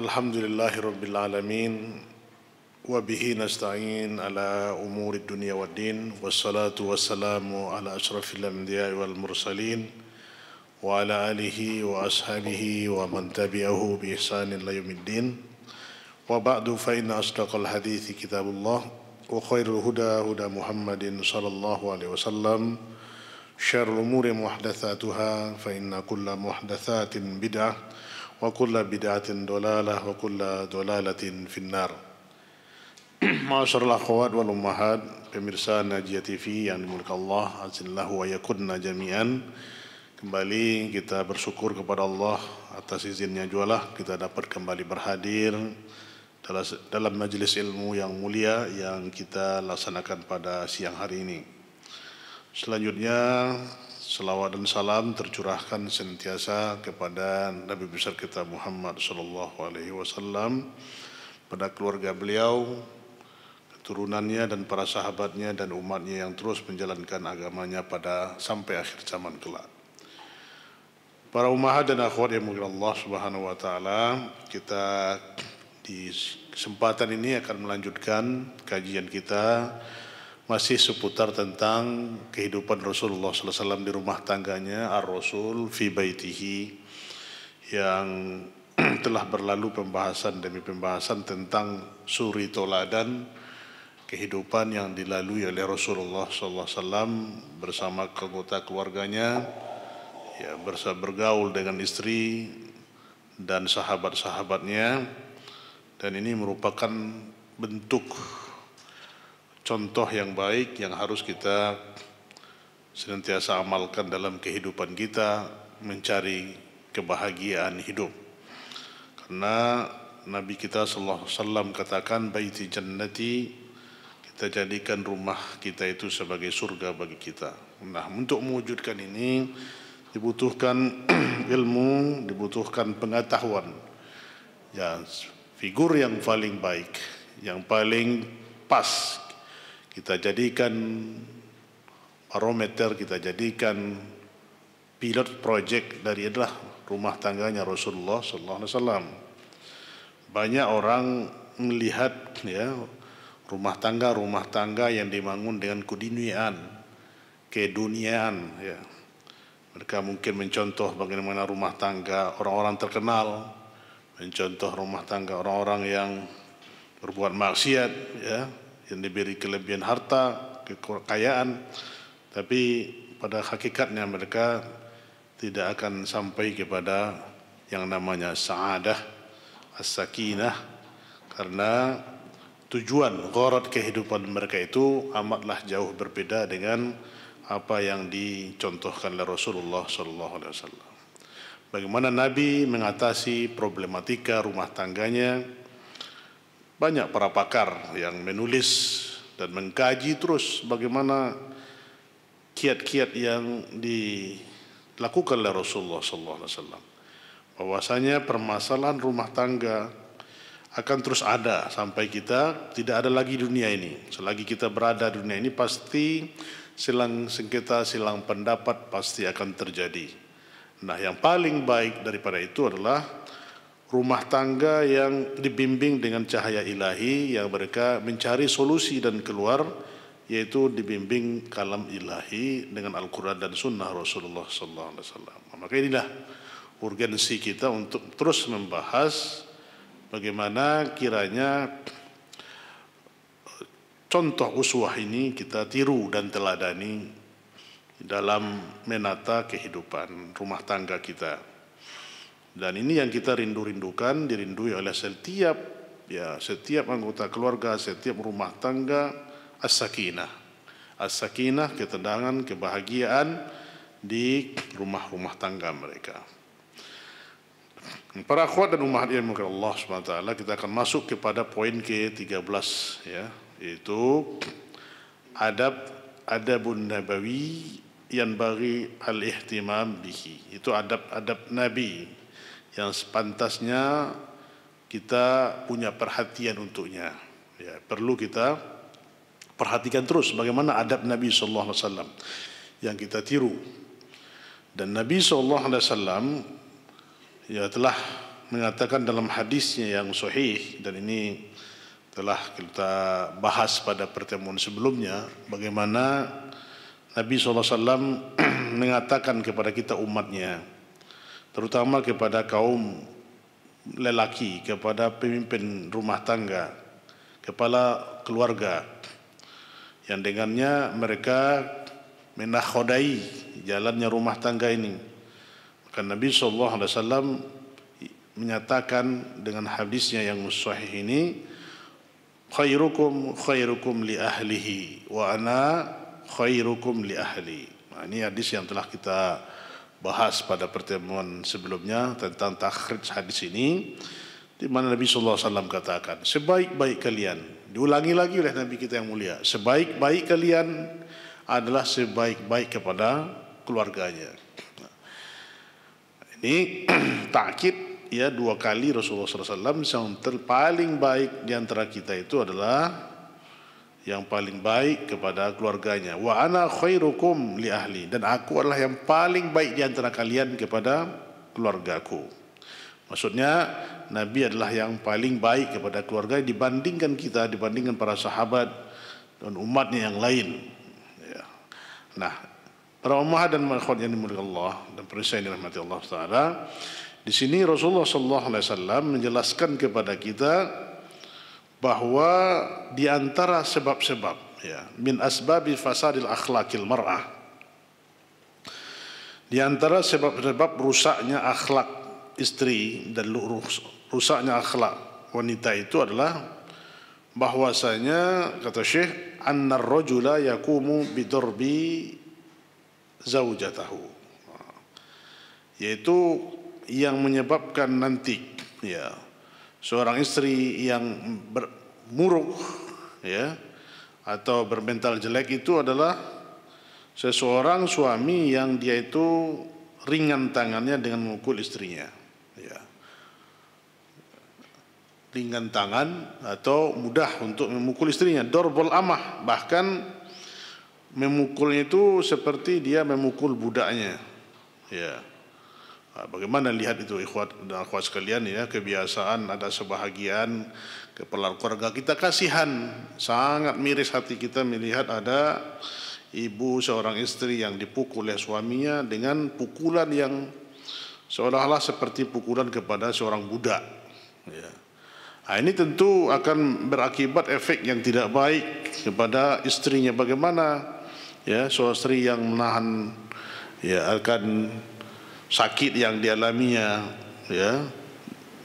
Alhamdulillahirabbil alamin wa bihi nasta'in ala umuri dunya waddin wassalatu wassalamu ala asyrafil anbiya'i wal mursalin wa ala alihi wa ashabihi wa man tabi'ahu bi ihsanin ila yaumiddin wa ba'du fa inna asdaqal hadithi kitabullah wa khairul huda huda Muhammadin sallallahu alaihi wasallam syarrul umuri muhdatsatuha fa inna kulla muhdatsatin bid'ah wa kulla bid'atin dolalah wa kulla dolalatin finnar. Ma'asyiral akhwat wal ummahat, pemirsa Najiyah TV yang dimuliakan Allah azillahu wa yakunna jami'an. Kembali kita bersyukur kepada Allah atas izinnya jualah kita dapat kembali berhadir dalam majelis ilmu yang mulia yang kita laksanakan pada siang hari ini. Selanjutnya selawat dan salam tercurahkan senantiasa kepada Nabi besar kita Muhammad sallallahu alaihi wasallam, pada keluarga beliau, keturunannya dan para sahabatnya dan umatnya yang terus menjalankan agamanya pada sampai akhir zaman kelak. Para ummahat dan akhwat yang mulia Allah Subhanahu wa taala, kita di kesempatan ini akan melanjutkan kajian kita masih seputar tentang kehidupan Rasulullah sallallahu alaihi wasallam di rumah tangganya, ar-Rasul fi baitihi, yang telah berlalu pembahasan demi pembahasan tentang suri toladan kehidupan yang dilalui oleh Rasulullah sallallahu alaihi wasallam bersama anggota keluarganya, ya, bergaul dengan istri dan sahabat-sahabatnya, dan ini merupakan bentuk contoh yang baik yang harus kita senantiasa amalkan dalam kehidupan kita mencari kebahagiaan hidup. Karena Nabi kita sallallahu alaihi wasallam katakan baiti jannati, kita jadikan rumah kita itu sebagai surga bagi kita. Nah, untuk mewujudkan ini dibutuhkan ilmu, dibutuhkan pengetahuan. Ya, figur yang paling baik, yang paling pas kita jadikan barometer, kita jadikan pilot project dari adalah rumah tangganya Rasulullah sallallahu alaihi wasallam. Banyak orang melihat, ya, rumah tangga yang dibangun dengan keduniaan, ya. Mereka mungkin mencontoh bagaimana rumah tangga orang-orang terkenal, mencontoh rumah tangga orang-orang yang berbuat maksiat, ya, yang diberi kelebihan harta, kekayaan, tapi pada hakikatnya mereka tidak akan sampai kepada yang namanya sa'adah, as-sakinah, karena tujuan gharat kehidupan mereka itu amatlah jauh berbeda dengan apa yang dicontohkan oleh Rasulullah sallallahu alaihi wasallam. Bagaimana Nabi mengatasi problematika rumah tangganya. Banyak para pakar yang menulis dan mengkaji terus bagaimana kiat-kiat yang dilakukan oleh Rasulullah sallallahu alaihi wasallam. Bahwasanya permasalahan rumah tangga akan terus ada sampai kita tidak ada lagi dunia ini. Selagi kita berada di dunia ini pasti silang sengketa, silang pendapat pasti akan terjadi. Nah, yang paling baik daripada itu adalah rumah tangga yang dibimbing dengan cahaya ilahi, yang mereka mencari solusi dan keluar, yaitu dibimbing kalam ilahi dengan Al-Quran dan Sunnah Rasulullah sallallahu alaihi wasallam. Maka inilah urgensi kita untuk terus membahas bagaimana kiranya contoh uswah ini kita tiru dan teladani dalam menata kehidupan rumah tangga kita. Dan ini yang kita rindu-rindukan, dirindui oleh setiap anggota keluarga, setiap rumah tangga, as-sakinah. As-sakinah, ketenangan, kebahagiaan di rumah-rumah tangga mereka. Para akhwat dan ummahat yang dimuliakan Allah Subhanahu wa taala, kita akan masuk kepada poin ke-13, ya, yaitu adabun nabawi yang bagi al-ihtimam bihi. Itu adab-adab Nabi yang sepantasnya kita punya perhatian untuknya, ya, perlu kita perhatikan terus bagaimana adab Nabi sallallahu alaihi wasallam yang kita tiru. Dan Nabi sallallahu alaihi wasallam ya telah mengatakan dalam hadisnya yang sahih, dan ini telah kita bahas pada pertemuan sebelumnya, bagaimana Nabi SAW mengatakan kepada kita umatnya, terutama kepada kaum lelaki, kepada pemimpin rumah tangga, kepala keluarga, yang dengannya mereka menakhodai jalannya rumah tangga ini. Maka Nabi SAW menyatakan dengan hadisnya yang sahih ini, khairukum khairukum li ahlihi wa ana khairukum li ahli. Nah, ini hadis yang telah kita bahas pada pertemuan sebelumnya tentang takhrij hadis ini, di mana Nabi SAW katakan, sebaik-baik kalian, diulangi lagi oleh Nabi kita yang mulia, sebaik-baik kalian adalah sebaik-baik kepada keluarganya. Ini takkid ya, dua kali Rasulullah SAW yang paling baik di antara kita itu adalah yang paling baik kepada keluarganya. Wa ana khairukum li ahli, dan aku adalah yang paling baik di antara kalian kepada keluargaku. Maksudnya Nabi adalah yang paling baik kepada keluarga dibandingkan kita, dibandingkan para sahabat dan umatnya yang lain. Ya. Nah, para ummahat dan akhwat yang dimuliakan Allah dan pemirsa yang dirahmati Allah Taala, di sini Rasulullah SAW menjelaskan kepada kita bahwa di antara sebab-sebab ya, min asbabi fasadil akhlaqil mar'ah, di antara sebab-sebab rusaknya akhlak istri dan rusaknya akhlak wanita itu adalah bahwasanya, kata Syekh, annar rajula yaqumu bidarbi zaujatahu, yaitu yang menyebabkan nanti ya seorang istri yang bermuruk ya atau bermental jelek itu adalah seseorang suami yang dia itu ringan tangannya dengan memukul istrinya ya. Ringan tangan atau mudah untuk memukul istrinya, dorbol amah, bahkan memukulnya itu seperti dia memukul budaknya ya. Bagaimana lihat itu ikhwat dan akhwat sekalian ya, kebiasaan ada sebahagian kepala keluarga kita kasihan, sangat miris hati kita melihat ada ibu seorang istri yang dipukul oleh suaminya dengan pukulan yang seolah-olah seperti pukulan kepada seorang budak ya. Nah, ini tentu akan berakibat efek yang tidak baik kepada istrinya. Bagaimana ya seorang istri yang menahan ya akan sakit yang dialaminya ya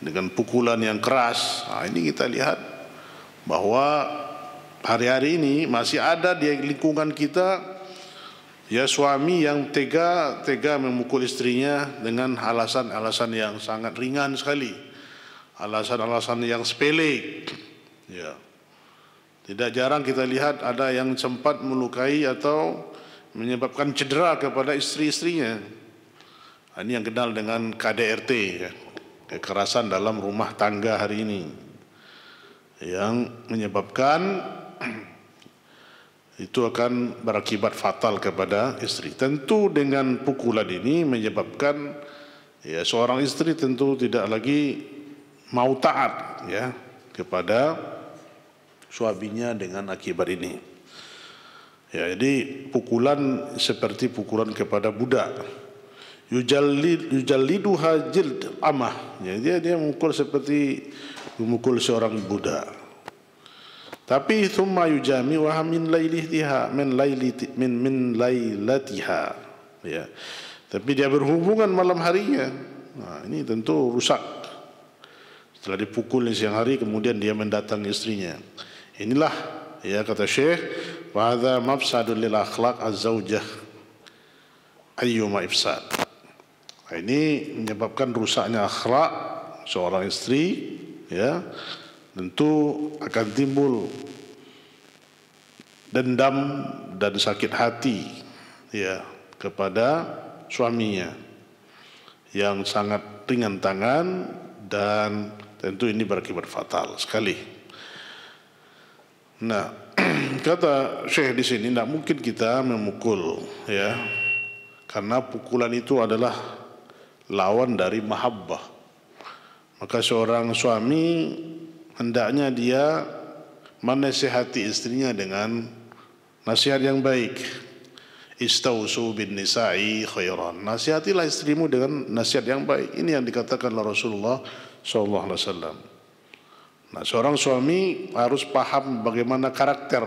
dengan pukulan yang keras. Nah, ini kita lihat bahwa hari-hari ini masih ada di lingkungan kita ya suami yang tega memukul istrinya dengan alasan-alasan yang sangat ringan sekali, alasan-alasan yang sepele ya. Tidak jarang kita lihat ada yang sempat melukai atau menyebabkan cedera kepada istri-istrinya. Ini yang kenal dengan KDRT ya, kekerasan dalam rumah tangga hari ini, yang menyebabkan itu akan berakibat fatal kepada istri. Tentu dengan pukulan ini menyebabkan ya seorang istri tentu tidak lagi mau taat ya kepada suaminya dengan akibat ini. Ya, jadi pukulan seperti pukulan kepada budak. Yujalliduha jild amah, ya, dia memukul seperti memukul seorang budak. Tapi thumma yujami'uha min lailatiha min lailatiha ya. Tapi dia berhubungan malam harinya. Nah, ini tentu rusak. Setelah dipukul siang hari kemudian dia mendatangi istrinya. Inilah ya kata Syekh, wa hadza mafsadun lil akhlaq az-zaujah ayyuma ifsad. Ini menyebabkan rusaknya akhlak seorang istri ya. Tentu akan timbul dendam dan sakit hati ya kepada suaminya yang sangat ringan tangan, dan tentu ini berakibat fatal sekali. Nah, kata Syekh di sini, tidak mungkin kita memukul ya, karena pukulan itu adalah lawan dari mahabbah. Maka seorang suami hendaknya dia menasihati istrinya dengan nasihat yang baik. Istausu bin nisa'i khairan. Nasihatilah istrimu dengan nasihat yang baik. Ini yang dikatakan oleh Rasulullah sallallahu alaihi wasallam. Nah, seorang suami harus paham bagaimana karakter,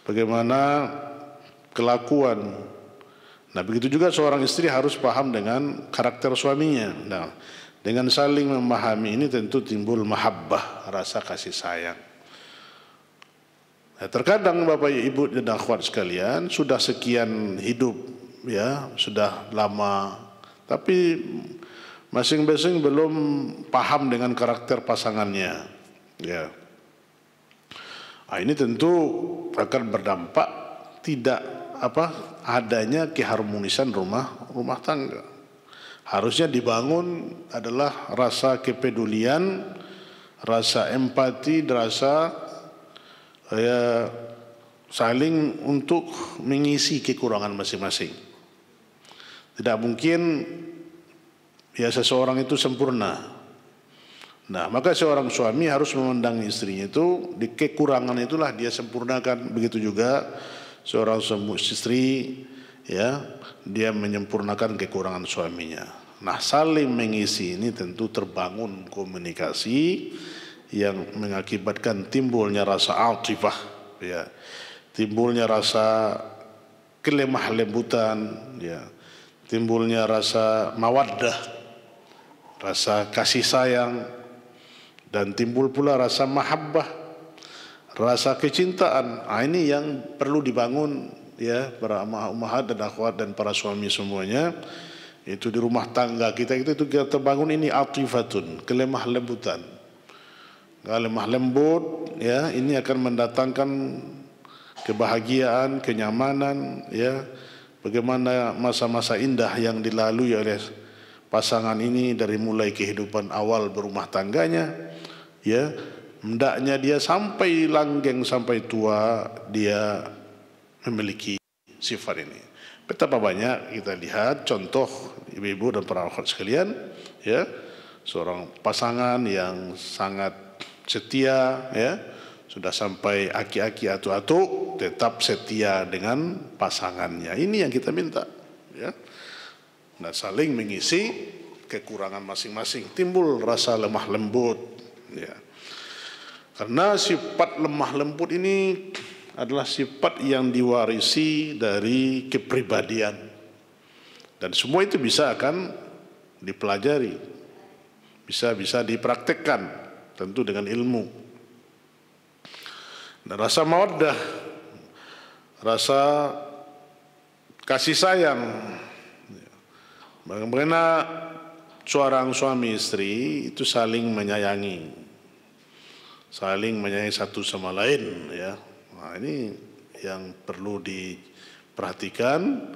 bagaimana kelakuan. Nah, begitu juga seorang istri harus paham dengan karakter suaminya. Nah, dengan saling memahami ini tentu timbul mahabbah, rasa kasih sayang. Nah, terkadang Bapak Ibu dan akhwat sekalian sudah sekian hidup, ya, sudah lama, tapi masing-masing belum paham dengan karakter pasangannya, ya. Nah, ini tentu akan berdampak tidak adanya keharmonisan rumah tangga. Harusnya dibangun adalah rasa kepedulian, rasa empati, rasa saling untuk mengisi kekurangan masing-masing. Tidak mungkin ya seseorang itu sempurna. Nah, maka seorang suami harus memandang istrinya itu di kekurangan itulah dia sempurnakan. Begitu juga seorang istri, ya, dia menyempurnakan kekurangan suaminya. Nah, saling mengisi ini tentu terbangun komunikasi yang mengakibatkan timbulnya rasa atifah, ya, timbulnya rasa kelemah lembutan, ya, timbulnya rasa mawaddah, rasa kasih sayang, dan timbul pula rasa mahabbah, rasa kecintaan. Nah, ini yang perlu dibangun, ya, para ummahat dan akhwat dan para suami semuanya. Itu di rumah tangga kita itu kita bangun ini atifatun, kelemah lembutan. Lemah lembut, ya, ini akan mendatangkan kebahagiaan, kenyamanan, ya. Bagaimana masa-masa indah yang dilalui oleh pasangan ini dari mulai kehidupan awal berumah tangganya, ya, hendaknya dia sampai langgeng sampai tua dia memiliki sifat ini. Betapa banyak kita lihat contoh ibu-ibu dan para akhwat sekalian, ya, seorang pasangan yang sangat setia, ya, sudah sampai aki-aki atu-atu tetap setia dengan pasangannya. Ini yang kita minta, ya. Nah, saling mengisi kekurangan masing-masing, timbul rasa lemah lembut, ya. Karena sifat lemah lembut ini adalah sifat yang diwarisi dari kepribadian, dan semua itu bisa akan dipelajari, bisa dipraktekkan, tentu dengan ilmu. Dan rasa mawaddah, rasa kasih sayang, bagaimana seorang suami istri itu saling menyayangi satu sama lain, ya. Nah, ini yang perlu diperhatikan,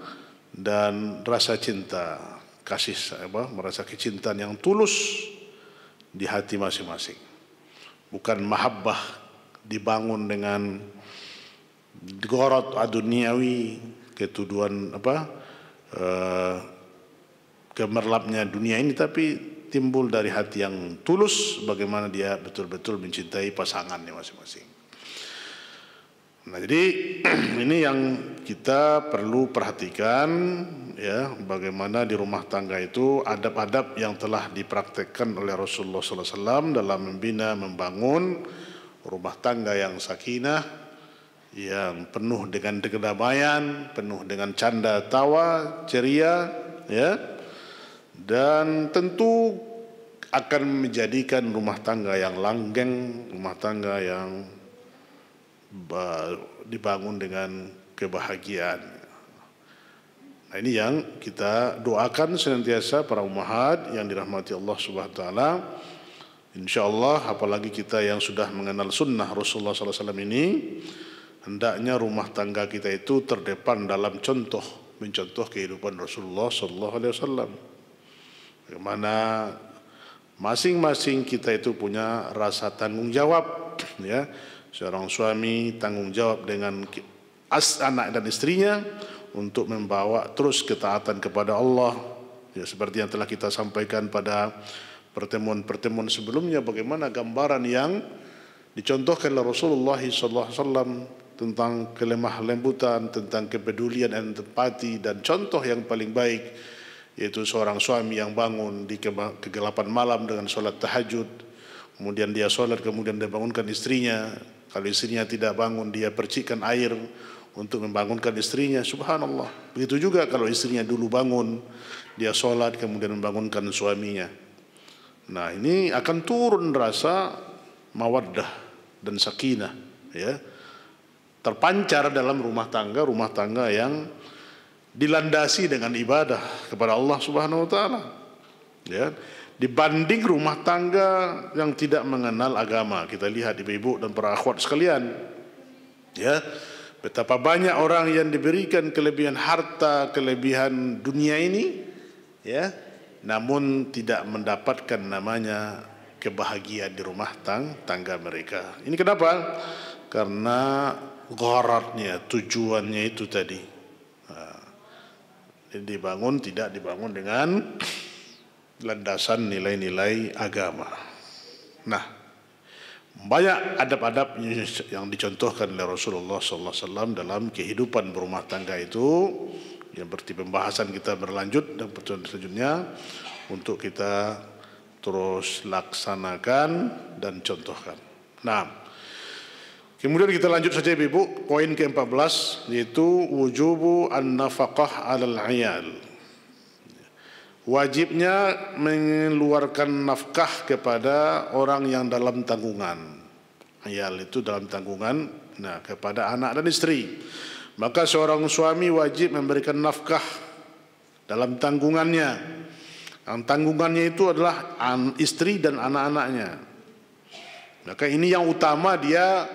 dan rasa cinta, merasa kecintaan yang tulus di hati masing-masing. Bukan mahabbah dibangun dengan gorot aduniawi, ketuduhan gemerlapnya dunia ini, tapi timbul dari hati yang tulus, bagaimana dia betul-betul mencintai pasangannya masing-masing. Nah, jadi ini yang kita perlu perhatikan, ya, bagaimana di rumah tangga itu adab-adab yang telah dipraktekkan oleh Rasulullah SAW dalam membina, membangun rumah tangga yang sakinah, yang penuh dengan kedamaian, penuh dengan canda tawa, ceria, ya, dan tentu akan menjadikan rumah tangga yang langgeng, rumah tangga yang dibangun dengan kebahagiaan. Nah, ini yang kita doakan senantiasa para ummahat yang dirahmati Allah Subhanahu wa taala. Insyaallah, apalagi kita yang sudah mengenal sunnah Rasulullah SAW ini, hendaknya rumah tangga kita itu terdepan dalam mencontoh kehidupan Rasulullah SAW. Bagaimana masing-masing kita itu punya rasa tanggung jawab, ya. Seorang suami tanggung jawab dengan anak dan istrinya untuk membawa terus ketaatan kepada Allah, ya, seperti yang telah kita sampaikan pada pertemuan-pertemuan sebelumnya bagaimana gambaran yang dicontohkan oleh Rasulullah SAW tentang kelemah lembutan, tentang kepedulian dan empati, dan contoh yang paling baik yaitu seorang suami yang bangun di kegelapan malam dengan sholat tahajud, kemudian dia sholat, kemudian dia bangunkan istrinya. Kalau istrinya tidak bangun, dia percikkan air untuk membangunkan istrinya. Subhanallah. Begitu juga kalau istrinya dulu bangun, dia sholat kemudian membangunkan suaminya. Nah, ini akan turun rasa mawaddah dan sakinah, ya, terpancar dalam rumah tangga yang dilandasi dengan ibadah kepada Allah Subhanahu wa taala, ya, dibanding rumah tangga yang tidak mengenal agama. Kita lihat ibu-ibu dan para akhwat sekalian, ya, betapa banyak orang yang diberikan kelebihan harta, kelebihan dunia ini, ya, namun tidak mendapatkan namanya kebahagiaan di rumah tangga mereka. Ini kenapa? Karena gharatnya, tujuannya itu tadi. Tidak dibangun dengan landasan nilai-nilai agama. Nah, banyak adab-adab yang dicontohkan oleh Rasulullah SAW dalam kehidupan berumah tangga itu, yang berarti pembahasan kita berlanjut dan pertemuan selanjutnya untuk kita terus laksanakan dan contohkan. Nah, kemudian kita lanjut saja ibu, poin ke-14 yaitu wujubu an-nafaqah 'alal 'iyal. Wajibnya mengeluarkan nafkah kepada orang yang dalam tanggungan. Iyal itu dalam tanggungan, nah, kepada anak dan istri. Maka seorang suami wajib memberikan nafkah dalam tanggungannya. Yang tanggungannya itu adalah istri dan anak-anaknya. Maka ini yang utama, dia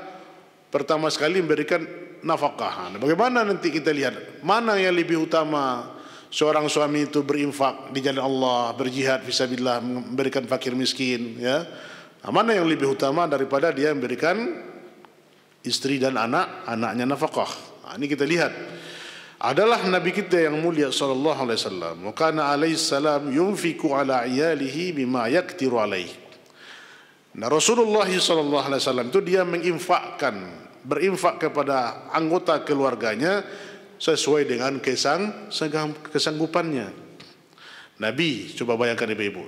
pertama sekali memberikan nafkah. Nah, bagaimana nanti kita lihat mana yang lebih utama? Seorang suami itu berinfak di jalan Allah, berjihad fisabilillah, memberikan fakir miskin, ya. Nah, mana yang lebih utama daripada dia memberikan istri dan anaknya nafkah? Nah, ini kita lihat. Adalah Nabi kita yang mulia sallallahu alaihi wasallam. Wa kana alaihi salam yunfiqu ala iyalihi bima yaktiru alaihi. Nah, Rasulullah sallallahu alaihi wasallam itu dia berinfak kepada anggota keluarganya sesuai dengan kesanggupannya. Nabi, coba bayangkan ibu-ibu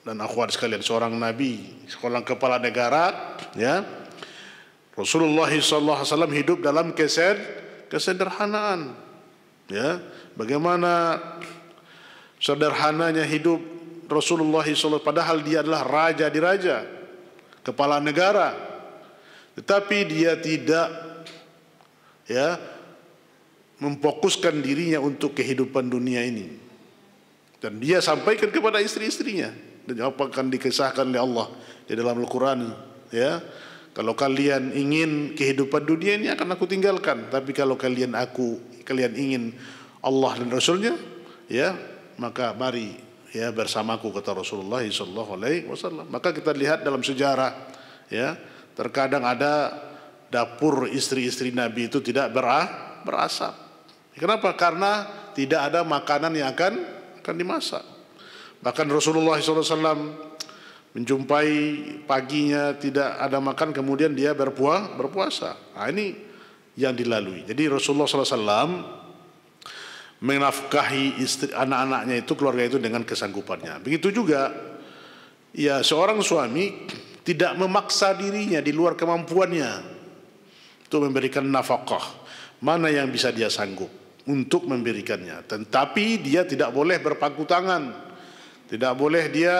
dan akhwat sekalian, seorang nabi, seorang kepala negara, ya. Rasulullah SAW hidup dalam kesederhanaan, ya. Bagaimana sederhananya hidup Rasulullah SAW, padahal dia adalah raja di raja, kepala negara, tetapi dia tidak, ya, memfokuskan dirinya untuk kehidupan dunia ini, dan dia sampaikan kepada istri-istrinya, dan apa akan dikisahkan oleh Allah di dalam Al-Quran, ya, kalau kalian ingin kehidupan dunia ini akan aku tinggalkan, tapi kalau kalian ingin Allah dan Rasulnya, ya, maka mari, ya, bersamaku, kata Rasulullah SAW. Maka kita lihat dalam sejarah, ya, terkadang ada dapur istri-istri Nabi itu tidak berasap. Kenapa? Karena tidak ada makanan yang akan dimasak. Bahkan Rasulullah SAW menjumpai paginya tidak ada makan, kemudian dia berpuasa. Nah, ini yang dilalui. Jadi Rasulullah SAW menafkahi istri, anak-anaknya itu, keluarga itu dengan kesanggupannya. Begitu juga, ya, seorang suami tidak memaksa dirinya di luar kemampuannya untuk memberikan nafkah. Mana yang bisa dia sanggup untuk memberikannya, tetapi dia tidak boleh berpangku tangan, tidak boleh dia,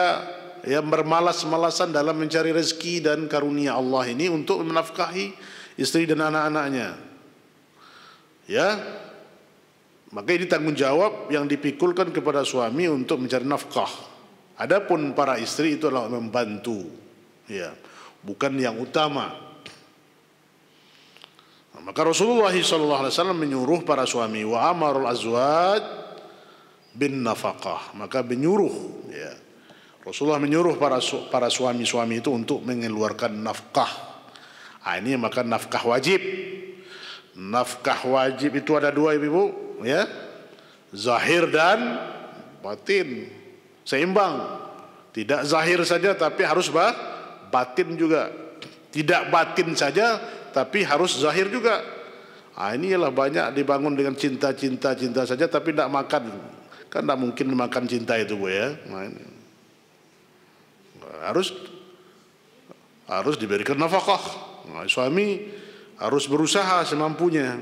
ya, bermalas-malasan dalam mencari rezeki dan karunia Allah ini untuk menafkahi istri dan anak-anaknya, ya. Maka ini tanggung jawab yang dipikulkan kepada suami untuk mencari nafkah. Adapun para istri itu adalah membantu, ya, bukan yang utama. Maka Rasulullah SAW menyuruh para suami, wa amarul azwaj bin nafaqah, maka menyuruh, ya, Rasulullah menyuruh para suami-suami itu untuk mengeluarkan nafkah. Ini maka nafkah wajib. Nafkah wajib itu ada dua, ibu, ya, zahir dan batin, seimbang. Tidak zahir saja tapi harus batin juga. Tidak batin saja tapi harus zahir juga. Ini ialah banyak dibangun dengan cinta saja tapi tidak makan. Kan tidak mungkin makan cinta itu, Bu, ya. Ini. Harus diberikan nafkah. Suami harus berusaha semampunya.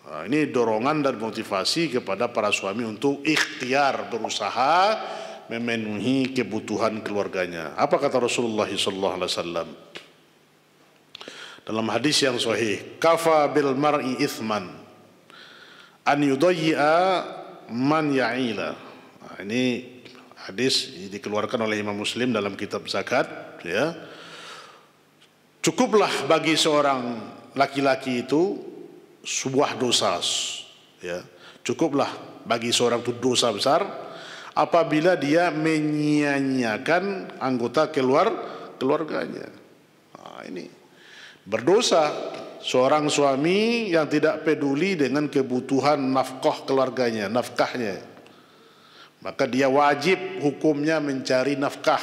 Ini dorongan dan motivasi kepada para suami untuk ikhtiar berusaha memenuhi kebutuhan keluarganya. Apa kata Rasulullah SAW dalam hadis yang sahih? Kafa bil mar'i ithman an yudayyi'a man ya'ila. Ini hadis dikeluarkan oleh Imam Muslim dalam kitab zakat, ya. Cukuplah bagi seorang laki-laki itu sebuah dosa, ya. Cukuplah bagi seorang itu dosa besar apabila dia menyia-nyiakan anggota keluarganya. Ini berdosa seorang suami yang tidak peduli dengan kebutuhan nafkah keluarganya, nafkahnya. Maka dia wajib hukumnya mencari nafkah,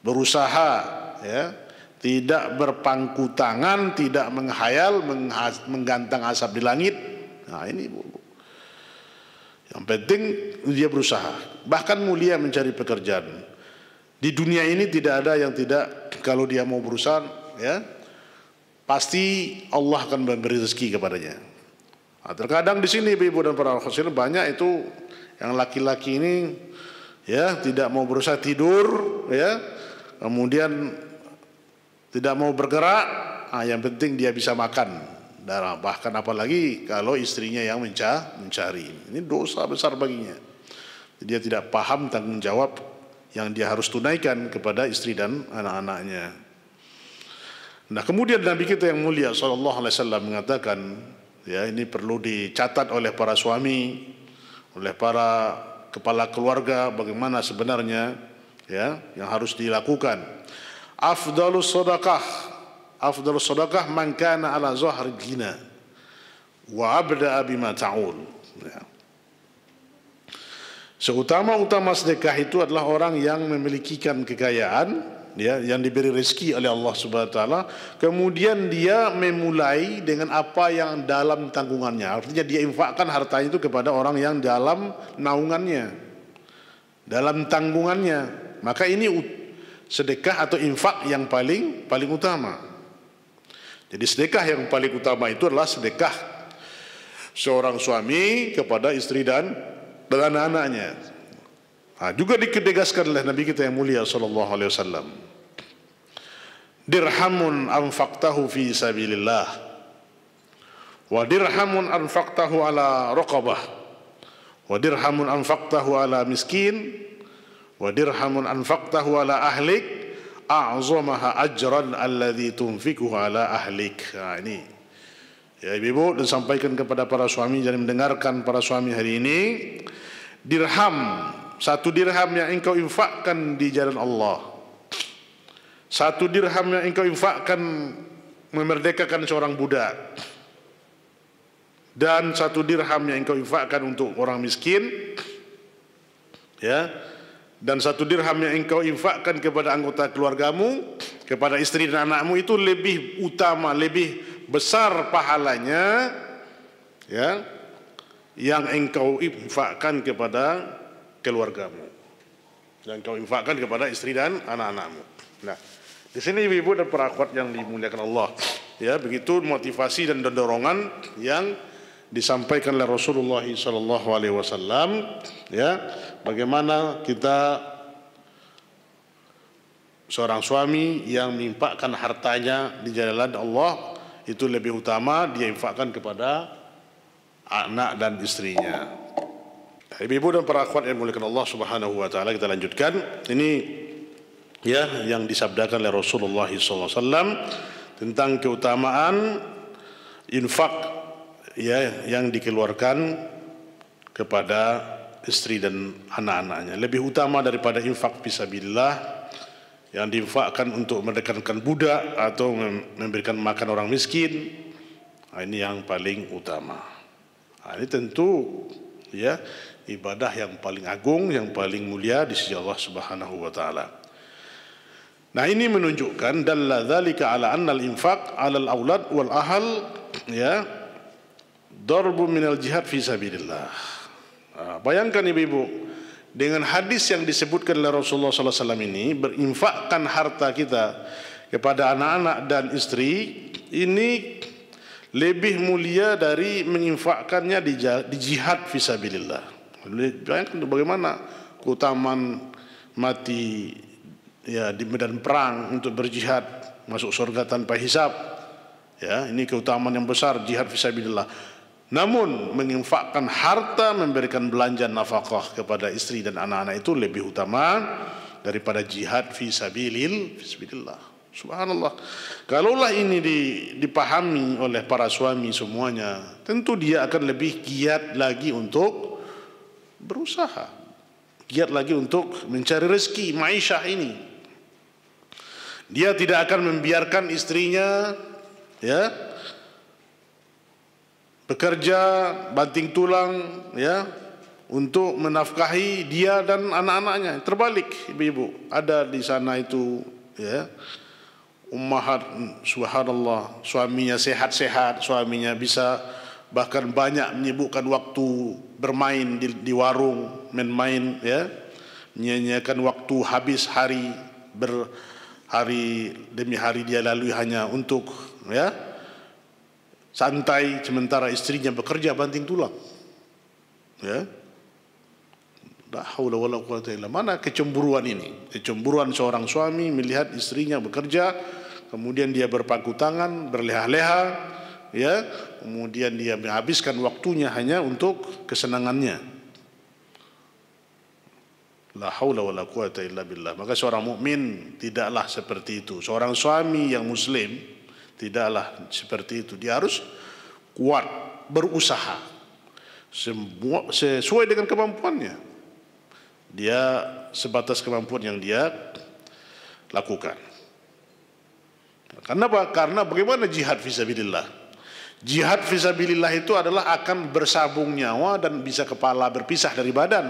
berusaha, ya, tidak berpangku tangan, tidak menghayal, menggantang asap di langit. Ini, Bu. Yang penting dia berusaha, bahkan mulia mencari pekerjaan. Di dunia ini tidak ada yang tidak, kalau dia mau berusaha, ya, pasti Allah akan memberi rezeki kepadanya. Terkadang di sini ibu dan para khosirin banyak itu yang laki-laki ini, ya, tidak mau berusaha, tidur, ya, kemudian tidak mau bergerak. Yang penting dia bisa makan. Bahkan apalagi kalau istrinya yang mencari. Ini dosa besar baginya. Dia tidak paham tanggung jawab yang dia harus tunaikan kepada istri dan anak-anaknya. Nah, kemudian Nabi kita yang mulia SAW mengatakan, ya, ini perlu dicatat oleh para suami, oleh para kepala keluarga, bagaimana sebenarnya, ya, yang harus dilakukan. Afdalus sadaqah man kana ala zahri ghina wa abda'a bima ta'ul. Seutama-utama sedekah itu adalah orang yang memilikikan kekayaan, ya, yang diberi rezeki oleh Allah Subhanahu wa taala, kemudian dia memulai dengan apa yang dalam tanggungannya. Artinya dia infakkan hartanya itu kepada orang yang dalam naungannya, dalam tanggungannya. Maka ini sedekah atau infak yang paling utama. Jadi sedekah yang paling utama itu adalah sedekah seorang suami kepada istri dan anak-anaknya. Juga dikedegaskan oleh Nabi kita yang mulia sallallahu alaihi wasallam. Dirhamun anfaqtahu fi sabilillah wa dirhamun anfaqtahu ala raqabah wa dirhamun anfaqtahu ala miskin wa dirhamun anfaqtahu ala ahlik a'zamaha ajran alladhi tunfikuhu ala ahlik. Ini, ya, ibu dan sampaikan kepada para suami, dan mendengarkan para suami hari ini, dirham, satu dirham yang engkau infakkan di jalan Allah, satu dirham yang engkau infakkan memerdekakan seorang budak, dan satu dirham yang engkau infakkan untuk orang miskin, ya, dan satu dirham yang engkau infakkan kepada anggota keluargamu, kepada istri dan anakmu, itu lebih utama, lebih besar pahalanya, ya, yang engkau infakkan kepada keluargamu, yang engkau infakkan kepada istri dan anak-anakmu. Nah, di sini ibu-ibu dan para akhwat yang dimuliakan Allah, ya, begitu motivasi dan dorongan yang disampaikan oleh Rasulullah SAW, ya, bagaimana kita seorang suami yang menginfakkan hartanya di jalan Allah itu lebih utama dia infakkan kepada anak dan istrinya. Ibu-ibu dan para akhwat yang dimuliakan Allah Subhanahu wa taala, kita lanjutkan. Ini, ya, yang disabdakan oleh Rasulullah SAW tentang keutamaan infak, ya, yang dikeluarkan kepada istri dan anak-anaknya lebih utama daripada infak fisabilillah yang diinfakkan untuk merdekakan budak atau memberikan makan orang miskin. Ini yang paling utama. Ini tentu, ya, ibadah yang paling agung, yang paling mulia di sisi Allah Subhanahu wa taala. Nah, ini menunjukkan dalla dzalika ala anna al-infaq 'ala al-aulad wal ahl ya darbu minal jihad fi sabilillah. Bayangkan ibu-ibu, dengan hadis yang disebutkan oleh Rasulullah sallallahu alaihi wasallam ini, berinfakkan harta kita kepada anak-anak dan istri ini lebih mulia dari menginfakkannya di jihad fi sabilillah. Bayangkan bagaimana keutamaan mati ya di medan perang untuk berjihad, masuk surga tanpa hisab. Ya, ini keutamaan yang besar jihad fi sabilillah. Namun menginfakkan harta, memberikan belanja nafkah kepada istri dan anak-anak itu lebih utama daripada jihad fi sabilillah. Subhanallah. Kalaulah ini dipahami oleh para suami semuanya, tentu dia akan lebih giat lagi untuk berusaha, giat lagi untuk mencari rezeki ma'isyah ini. Dia tidak akan membiarkan istrinya ya bekerja banting tulang ya untuk menafkahi dia dan anak-anaknya. Terbalik ibu-ibu, ada di sana itu ya ummahat, subhanallah, suaminya sehat-sehat, suaminya bisa bahkan banyak menyibukkan waktu bermain di warung, main-main ya, menyia-nyiakan waktu, habis hari berhari demi hari dia lalui hanya untuk ya santai, sementara istrinya bekerja banting tulang. Ya. La haula wala quwata illa billah. Mana kecemburuan ini? Kecemburuan seorang suami melihat istrinya bekerja, kemudian dia berpangku tangan, berleha-leha, ya, kemudian dia menghabiskan waktunya hanya untuk kesenangannya. La haula wala quwata illa billah. Maka seorang mukmin tidaklah seperti itu. Seorang suami yang muslim tidaklah seperti itu. Dia harus kuat, berusaha sesuai dengan kemampuannya. Dia sebatas kemampuan yang dia lakukan. Karena apa? Karena bagaimana jihad fisabilillah? Jihad fisabilillah itu adalah akan bersabung nyawa dan bisa kepala berpisah dari badan,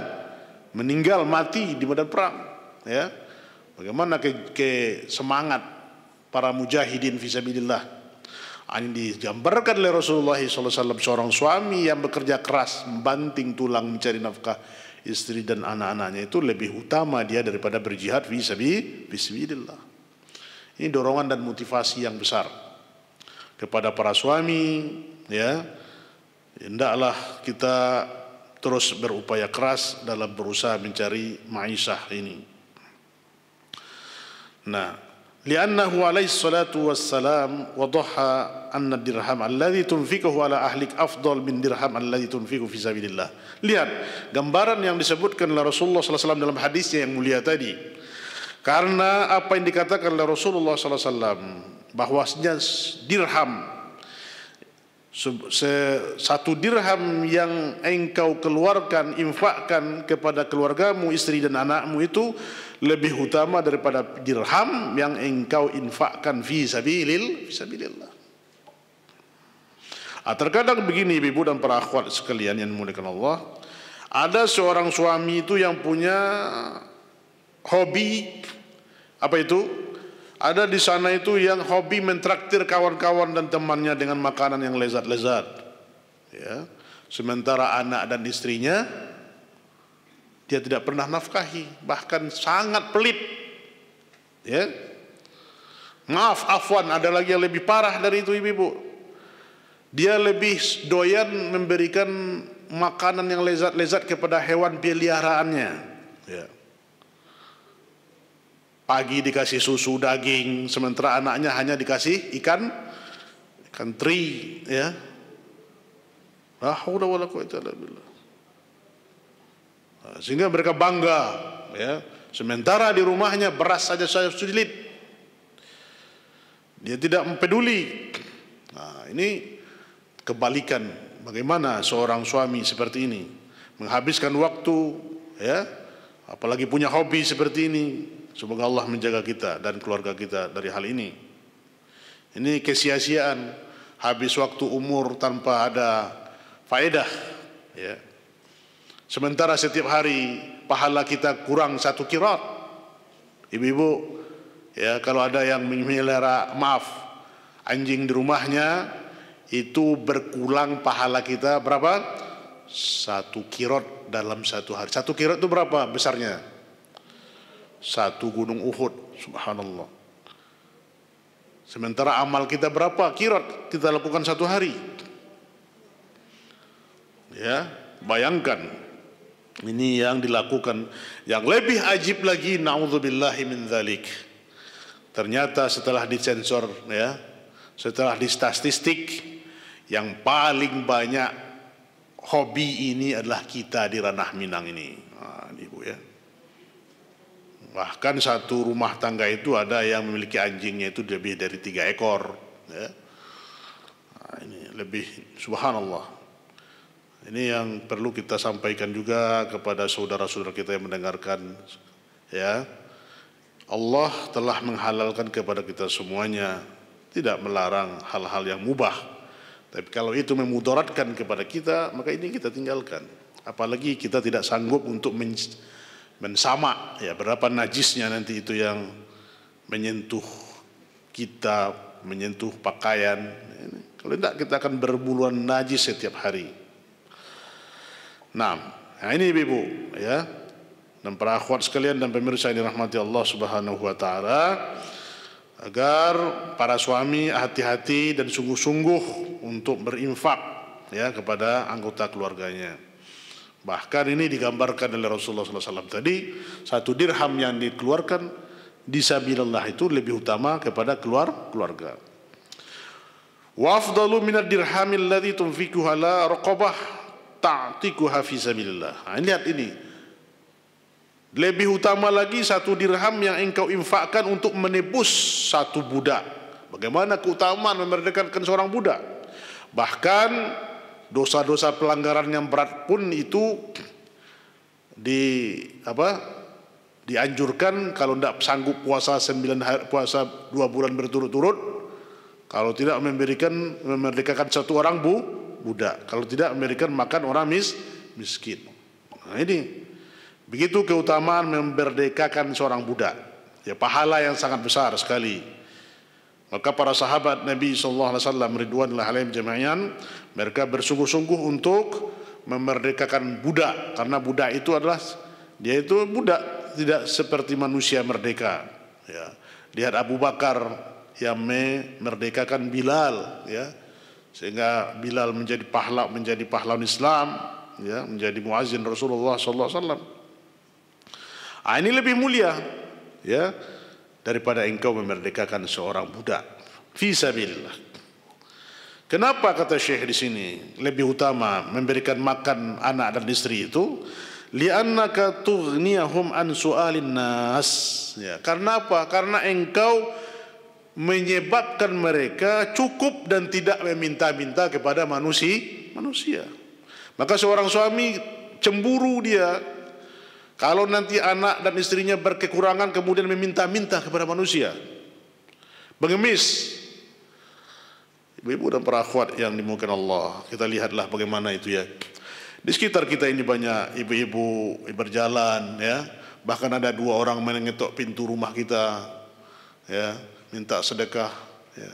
meninggal mati di medan perang. Ya, bagaimana ke semangat para mujahidin fisabilillah. Ini digambarkan oleh Rasulullah SAW, seorang suami yang bekerja keras, membanting tulang mencari nafkah istri dan anak-anaknya itu lebih utama dia daripada berjihad fisabilillah. Ini dorongan dan motivasi yang besar kepada para suami, ya. Hendaklah kita terus berupaya keras dalam berusaha mencari ma'isyah ini. Nah, li'annahu alaihi salatu wassalam wadhaha anna dirham alladhi tunfiquhu ala ahlik afdal min dirham alladhi tunfiquhu fi sabilillah. Lihat gambaran yang disebutkan oleh Rasulullah sallallahu alaihi wasallam dalam hadisnya yang mulia tadi. Karena apa yang dikatakan oleh Rasulullah sallallahu alaihi wasallam bahwasanya dirham, satu dirham yang engkau keluarkan, infakkan kepada keluargamu, istri dan anakmu itu lebih utama daripada dirham yang engkau infakkan fi sabilillah. Terkadang begini ibu dan para akhwat sekalian yang dimuliakan Allah, ada seorang suami itu yang punya hobi apa itu? Ada di sana itu yang hobi mentraktir kawan-kawan dan temannya dengan makanan yang lezat-lezat. Ya. Sementara anak dan istrinya dia tidak pernah nafkahi, bahkan sangat pelit. Ya. Maaf, afwan, ada lagi yang lebih parah dari itu ibu-ibu. Dia lebih doyan memberikan makanan yang lezat-lezat kepada hewan peliharaannya. Ya. Pagi dikasih susu daging, sementara anaknya hanya dikasih ikan teri, ya. La haula wala quwata illa billah. Sehingga mereka bangga, ya. Sementara di rumahnya beras saja saya sulit. Dia tidak peduli. Nah, ini kebalikan bagaimana seorang suami seperti ini menghabiskan waktu, ya, apalagi punya hobi seperti ini. Semoga Allah menjaga kita dan keluarga kita dari hal ini. Ini kesia-siaan, habis waktu umur tanpa ada faedah, ya. Sementara setiap hari pahala kita kurang 1 qirat. Ibu-ibu, ya, kalau ada yang memelihara, anjing di rumahnya, itu berkurang pahala kita berapa? 1 qirat dalam 1 hari. 1 qirat itu berapa besarnya? 1 gunung Uhud, subhanallah. Sementara amal kita berapa qirat kita lakukan 1 hari? Ya, bayangkan. Ini yang dilakukan. Yang lebih ajib lagi, na'udzubillahi min dzalik. Ternyata setelah disensor, ya, setelah di statistik, yang paling banyak hobi ini adalah kita di ranah Minang ini. Nah, ini, Bu, ya. Bahkan satu rumah tangga itu ada yang memiliki anjingnya itu lebih dari 3 ekor. Ya. Nah, ini lebih, subhanallah. Ini yang perlu kita sampaikan juga kepada saudara-saudara kita yang mendengarkan, ya. Allah telah menghalalkan kepada kita semuanya, tidak melarang hal-hal yang mubah. Tapi kalau itu memudaratkan kepada kita, maka ini kita tinggalkan. Apalagi kita tidak sanggup untuk mensamak, ya, berapa najisnya nanti itu yang menyentuh kita, menyentuh pakaian. Kalau tidak, kita akan berbuluan najis setiap hari. Nah, ini ibu-ibu, ya, dan para akhwat sekalian dan pemirsa yang dirahmati Allah Subhanahu wa taala, agar para suami hati-hati dan sungguh-sungguh untuk berinfak, ya, kepada anggota keluarganya. Bahkan ini digambarkan oleh Rasulullah SAW tadi, 1 dirham yang dikeluarkan di sabilillah itu lebih utama kepada keluarga. Wa afdalu minad dirhamil ladzi tunfiquhu ala raqabah ta'tikuha fi sabilillah. Nah, lihat ini. Lebih utama lagi 1 dirham yang engkau infakkan untuk menebus 1 budak. Bagaimana keutamaan memerdekakan seorang budak? Bahkan dosa-dosa pelanggaran yang berat pun itu dianjurkan kalau tidak sanggup puasa 9 hari, puasa 2 bulan berturut-turut. Kalau tidak memerdekakan 1 orang budak, kalau tidak memberikan makan orang miskin. Nah, ini begitu keutamaan memerdekakan seorang budak, ya, pahala yang sangat besar sekali. Maka para sahabat Nabi SAW ridwanullah alaihim jami'an, mereka bersungguh-sungguh untuk memerdekakan budak, karena budak itu adalah, dia itu budak, tidak seperti manusia merdeka, ya. Lihat Abu Bakar yang memerdekakan Bilal, ya, sehingga Bilal menjadi pahlawan Islam, ya, menjadi muazzin Rasulullah sallallahu alaihi wasallam. Ini lebih mulia, ya, daripada engkau memerdekakan seorang budak fi sabilillah. Kenapa kata Syekh di sini lebih utama memberikan makan anak dan istri itu? Li'annaka tughniyahum an su'alin nas. Ya, karena apa? Karena engkau menyebabkan mereka cukup dan tidak meminta-minta kepada manusia. Maka seorang suami cemburu dia kalau nanti anak dan istrinya berkekurangan kemudian meminta-minta kepada manusia, mengemis. Ibu-ibu dan para akhwat yang dimuliakan Allah, kita lihatlah bagaimana itu, ya. Di sekitar kita ini banyak ibu-ibu berjalan, ya. Bahkan ada 2 orang mengetok pintu rumah kita, ya, minta sedekah, ya.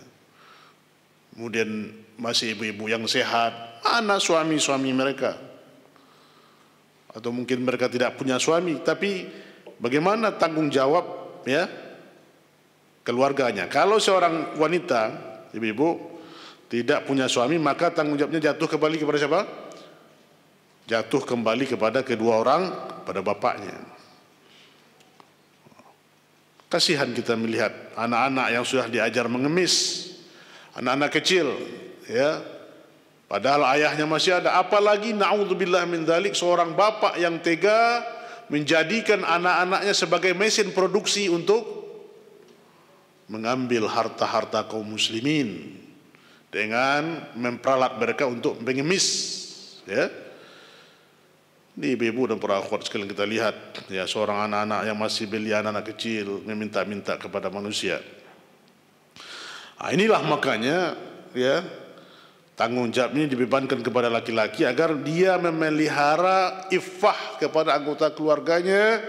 Kemudian masih ibu-ibu yang sehat, anak suami-suami mereka, atau mungkin mereka tidak punya suami, tapi bagaimana tanggung jawab, ya, keluarganya. Kalau seorang wanita, ibu-ibu, tidak punya suami, maka tanggung jawabnya jatuh kembali kepada siapa? Jatuh kembali kepada kedua orang, pada bapaknya. Kasihan kita melihat anak-anak yang sudah diajar mengemis, anak-anak kecil, ya, padahal ayahnya masih ada. Apalagi na'udzubillah min dzalik, seorang bapak yang tega menjadikan anak-anaknya sebagai mesin produksi untuk mengambil harta-harta kaum muslimin dengan memperalat mereka untuk mengemis, ya. Ini ibu-ibu dan para akhwat sekalian, kita lihat, ya, seorang anak-anak yang masih belia, anak kecil meminta-minta kepada manusia. Inilah makanya, ya, Tanggung jawab ini dibebankan kepada laki-laki agar dia memelihara iffah kepada anggota keluarganya.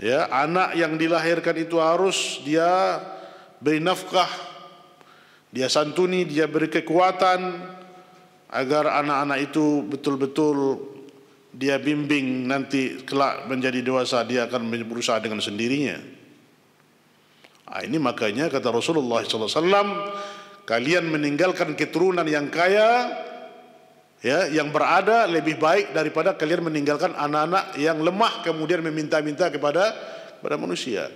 Ya, anak yang dilahirkan itu harus dia beri nafkah, dia santuni, dia beri kekuatan agar anak-anak itu betul-betul dia bimbing, nanti kelak menjadi dewasa dia akan berusaha dengan sendirinya. Ini makanya kata Rasulullah SAW, kalian meninggalkan keturunan yang kaya, ya, yang berada lebih baik daripada kalian meninggalkan anak-anak yang lemah kemudian meminta-minta kepada manusia.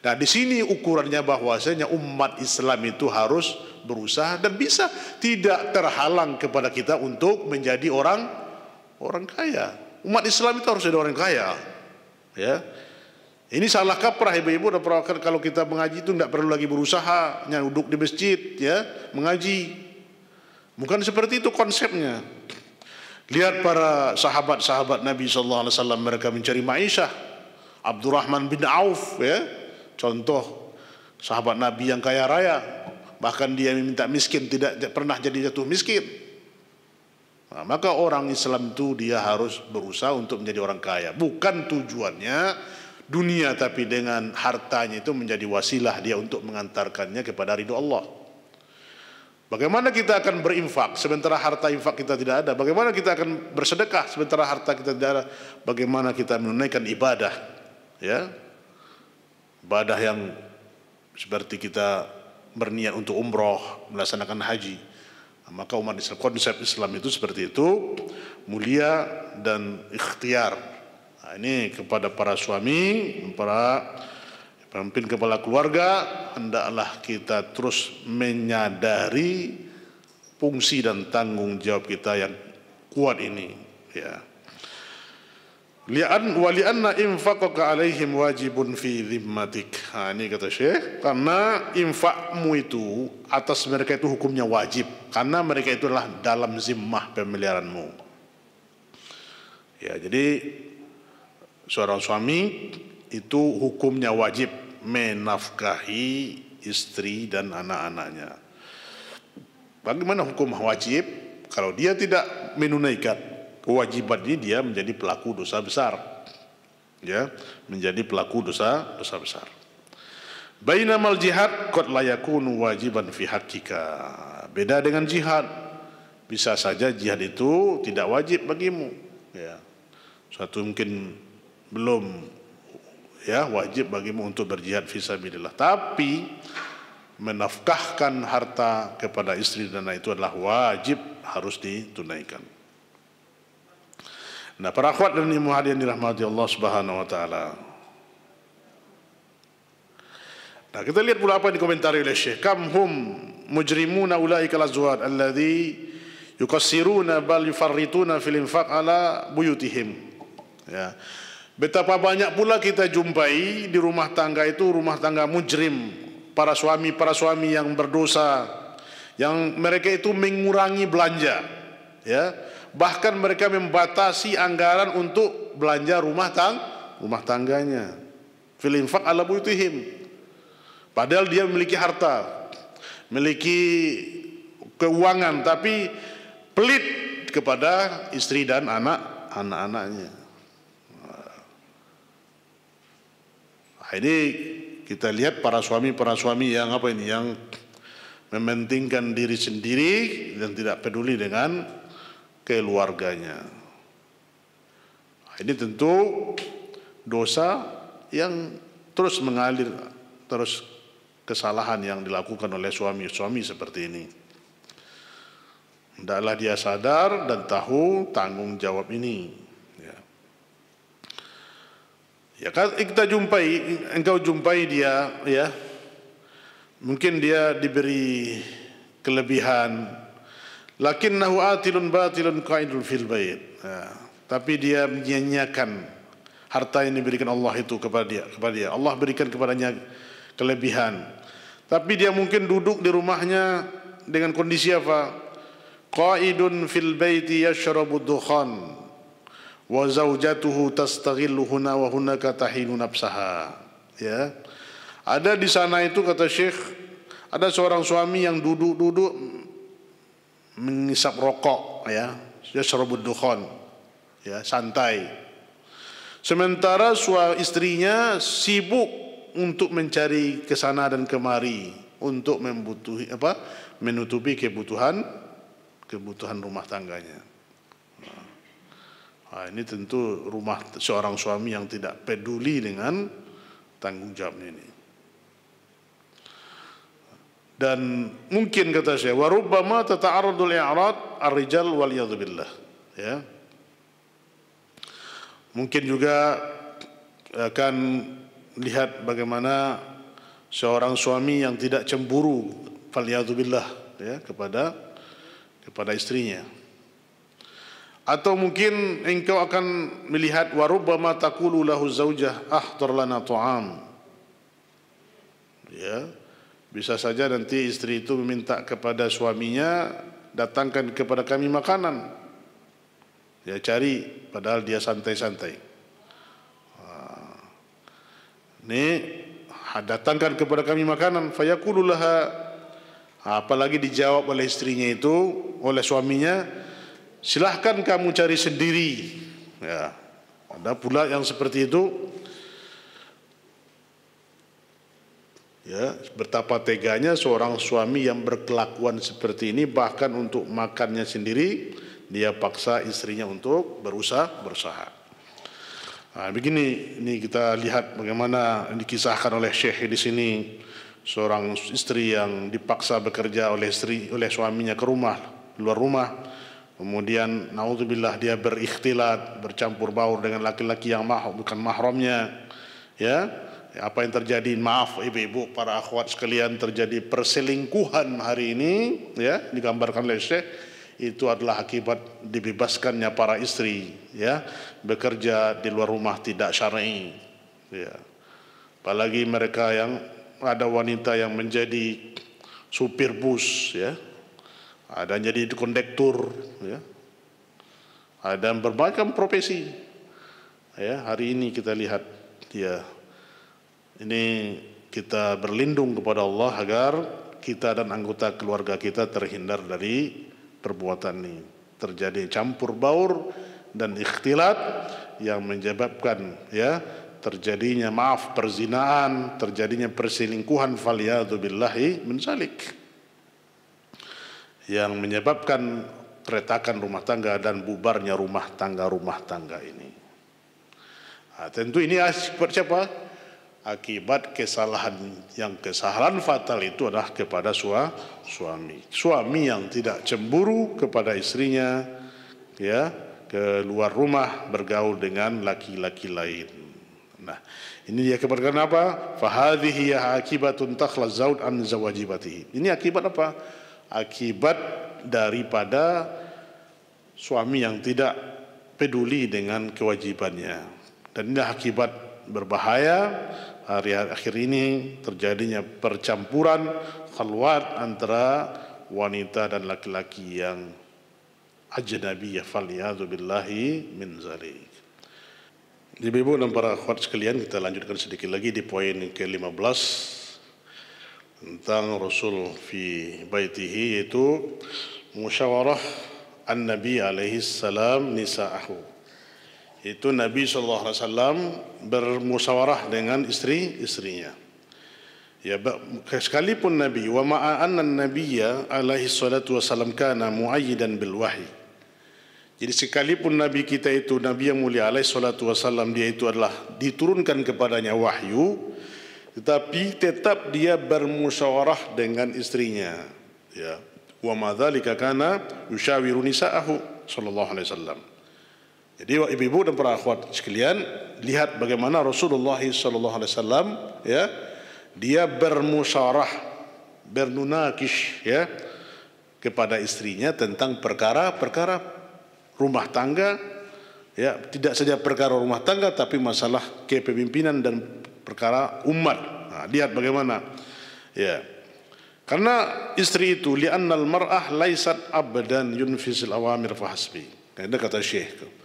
Nah, di sini ukurannya bahwasanya umat Islam itu harus berusaha dan bisa, tidak terhalang kepada kita untuk menjadi orang kaya. Umat Islam itu harus jadi orang kaya. Ya. Ini salah kaprah ibu-ibu dan perawakan, kalau kita mengaji itu tidak perlu lagi berusaha, hanya duduk di masjid, ya, mengaji. Bukan seperti itu konsepnya. Lihat para sahabat-sahabat Nabi SAW, mereka mencari ma'isyah. Abdurrahman bin Auf, ya, contoh sahabat Nabi yang kaya raya, bahkan dia meminta miskin, tidak pernah jadi jatuh miskin. Nah, maka orang Islam itu dia harus berusaha untuk menjadi orang kaya. Bukan tujuannya dunia, tapi dengan hartanya itu menjadi wasilah dia untuk mengantarkannya kepada ridho Allah. Bagaimana kita akan berinfak sementara harta infak kita tidak ada? Bagaimana kita akan bersedekah sementara harta kita tidak ada? Bagaimana kita menunaikan ibadah, ya, ibadah yang seperti kita berniat untuk umroh, melaksanakan haji. Maka umat Islam, konsep Islam itu seperti itu, mulia dan ikhtiar. Nah, ini kepada para suami, para pemimpin kepala keluarga, hendaklah kita terus menyadari fungsi dan tanggung jawab kita yang kuat ini, ya. Li'anna infaqaka alaihim wajibun fi dhimmatik. Nah, ini kata Syekh, karena infakmu itu atas mereka itu hukumnya wajib, karena mereka itu adalah dalam zimmah pemeliharanmu. Ya, jadi seorang suami itu hukumnya wajib menafkahi istri dan anak-anaknya. Bagaimana hukum wajib? Kalau dia tidak menunaikan kewajiban ini, dia menjadi pelaku dosa besar, ya, menjadi pelaku dosa besar. Bainamal jihad qad la yakunu wajiban fi haqqika. Beda dengan jihad, bisa saja jihad itu tidak wajib bagimu, ya. Suatu mungkin belum, ya, wajib bagimu untuk berjihad fisabilillah, tapi menafkahkan harta kepada istri dan anak itu adalah wajib, harus ditunaikan. Nah, para akhwat dan ibu hadirin dirahmati Allah Subhanahu wa taala. Nah, kita lihat pula apa yang dikomentari oleh Syekh. Kam hum mujrimuna ulaika al-azwaj alladhi yukassiruna bal yufarrituna fil infaq ala buyutihim. Ya. Betapa banyak pula kita jumpai di rumah tangga itu, rumah tangga mujrim, para suami yang berdosa, yang mereka itu mengurangi belanja, ya. Bahkan mereka membatasi anggaran untuk belanja rumah tangganya. Fil infaq ala buyutihim. Padahal dia memiliki harta, memiliki keuangan, tapi pelit kepada istri dan anak-anaknya. Nah, ini kita lihat para suami yang apa ini, yang mementingkan diri sendiri dan tidak peduli dengan keluarganya. Ini tentu dosa yang terus mengalir, terus kesalahan yang dilakukan oleh suami seperti ini. Hendaklah dia sadar dan tahu tanggung jawab ini. Ya, kita engkau jumpai dia, ya, mungkin dia diberi kelebihan, lakinnahu atilun batilun qaidul fil bait. Tapi dia menyanyiakan harta yang diberikan Allah itu kepada dia. Allah berikan kepadanya kelebihan, tapi dia mungkin duduk di rumahnya dengan kondisi apa? Qaidun fil baiti yashrabu dukhan wa zaujatuhu tastaghillu huna wa hunaka tahinu nafsaha. Ya. Ada di sana itu, kata Syekh, ada seorang suami yang duduk mengisap rokok, ya, yashrabud dukhan, ya, santai. Sementara istrinya sibuk untuk mencari kesana dan kemari untuk menutupi kebutuhan rumah tangganya. Nah, ini tentu seorang suami yang tidak peduli dengan tanggung jawabnya ini. Dan mungkin kata saya, warubbama tata'arradul i'rad ar-rijal waliyadzu billah, ya. Mungkin juga akan lihat bagaimana seorang suami yang tidak cemburu waliyadzu billah, ya, kepada istrinya. Atau mungkin engkau akan melihat warubbama taqulu lahu zaujah ahdar lana ta'am, ya, bisa saja nanti istri itu meminta kepada suaminya, datangkan kepada kami makanan, ya, cari padahal dia santai-santai. Ini datangkan kepada kami makanan, fayaqulu laha, apalagi dijawab oleh istrinya itu, oleh suaminya, silahkan kamu cari sendiri, ya. Ada pula yang seperti itu, ya. Betapa teganya seorang suami yang berkelakuan seperti ini, bahkan untuk makannya sendiri dia paksa istrinya untuk berusaha. Nah, begini, ini kita lihat bagaimana dikisahkan oleh Syekh di sini, seorang istri yang dipaksa bekerja oleh suaminya ke luar rumah. Kemudian naudzubillah dia berikhtilat, bercampur baur dengan laki-laki yang bukan mahramnya, ya. Apa yang terjadi, maaf ibu-ibu, para akhwat sekalian, terjadi perselingkuhan hari ini, ya, digambarkan oleh Syekh, itu adalah akibat dibebaskannya para istri, ya, bekerja di luar rumah tidak syar'i, ya. Apalagi mereka yang ada wanita yang menjadi supir bus, ya, ada yang jadi kondektur, ya, ada berbagai profesi, ya. Hari ini kita lihat, ya, ini kita berlindung kepada Allah agar kita dan anggota keluarga kita terhindar dari perbuatan ini. Terjadi campur baur dan ikhtilat yang menyebabkan, ya, terjadinya perzinaan, terjadinya perselingkuhan, faliyadzu billahi min zalik, yang menyebabkan keretakan rumah tangga dan bubarnya rumah tangga ini. Nah, tentu ini akibat siapa? Akibat kesalahan fatal itu adalah kepada suami yang tidak cemburu kepada istrinya, ya, keluar rumah bergaul dengan laki-laki lain. Nah, ini dia keberkan apa? Fahadhihi akibatun takhla zaud an zawajibatihi. Ini akibat apa? Akibat daripada suami yang tidak peduli dengan kewajibannya. Dan ini akibat berbahaya. Hari akhir ini terjadinya percampuran khalwat antara wanita dan laki-laki yang ajnabiyah, faliyadzu billahi min zalik. Ibu-ibu dan para akhwat sekalian, kita lanjutkan sedikit lagi di poin ke-15 tentang Rasul fi baitihi, yaitu musyawarah an-Nabi alaihi salam nisa'ahu. Itu Nabi SAW bermusyawarah dengan istrinya. Ya, sekalipun Nabi wa ma'anna an-nabiyya alaihi salatu wasallam kana muayyidan bil wahyi. Jadi sekalipun Nabi kita itu, Nabi yang mulia alaihi salatu wasallam, dia itu adalah diturunkan kepadanya wahyu, tetapi tetap dia bermusyawarah dengan istrinya, ya. Wa ma dzalika kana yushawiru nisa'ahu sallallahu alaihi wasallam. Jadi ibu-ibu dan para akhwat sekalian, lihat bagaimana Rasulullah sallallahu alaihi wasallam, ya, dia bermusyawarah, bernunakish, ya, kepada istrinya tentang perkara-perkara rumah tangga, ya, tidak saja perkara rumah tangga tapi masalah kepemimpinan dan perkara umat. Nah, lihat bagaimana, ya. Karena istri itu li'annal mar'ah laisat abdan yunfisil awamir fahasbi. Ini kata Syekh.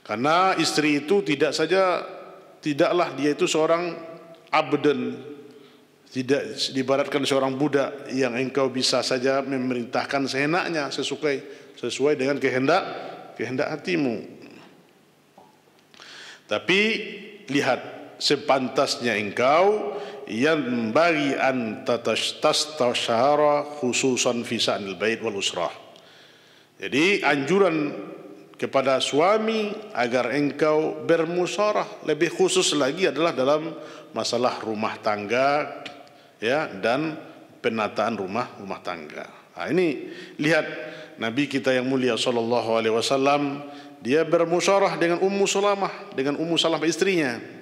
Karena istri itu tidaklah dia itu seorang abdan, Tidak diibaratkan seorang budak yang engkau bisa saja memerintahkan seenaknya sesuai dengan kehendak hatimu. Tapi lihat, sepantasnya engkau yang bagi an tastashara khususan fi sa'nil bait wal usrah. Jadi anjuran kepada suami agar engkau bermusyawarah lebih khusus lagi adalah dalam masalah rumah tangga, ya, dan penataan rumah tangga. Nah, ini lihat Nabi kita yang mulia sallallahu alaihi wasallam, dia bermusyawarah dengan Ummu Salamah istrinya.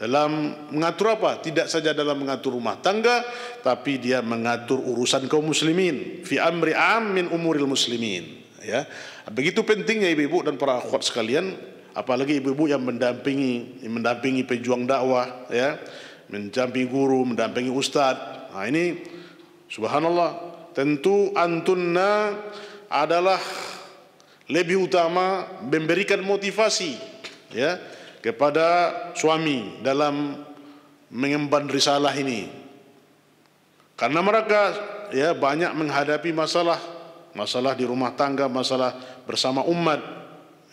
Dalam mengatur apa? Tidak saja dalam mengatur rumah tangga, tapi dia mengatur urusan kaum muslimin. Fi amri am min umuril muslimin. Ya, begitu pentingnya ibu-ibu dan para akhwat sekalian, apalagi ibu-ibu yang mendampingi pejuang dakwah, ya, mendampingi guru, mendampingi ustadz. Nah, ini subhanallah, tentu antunna adalah lebih utama memberikan motivasi, ya, kepada suami dalam mengemban risalah ini, karena mereka, ya, banyak menghadapi masalah di rumah tangga, masalah bersama umat,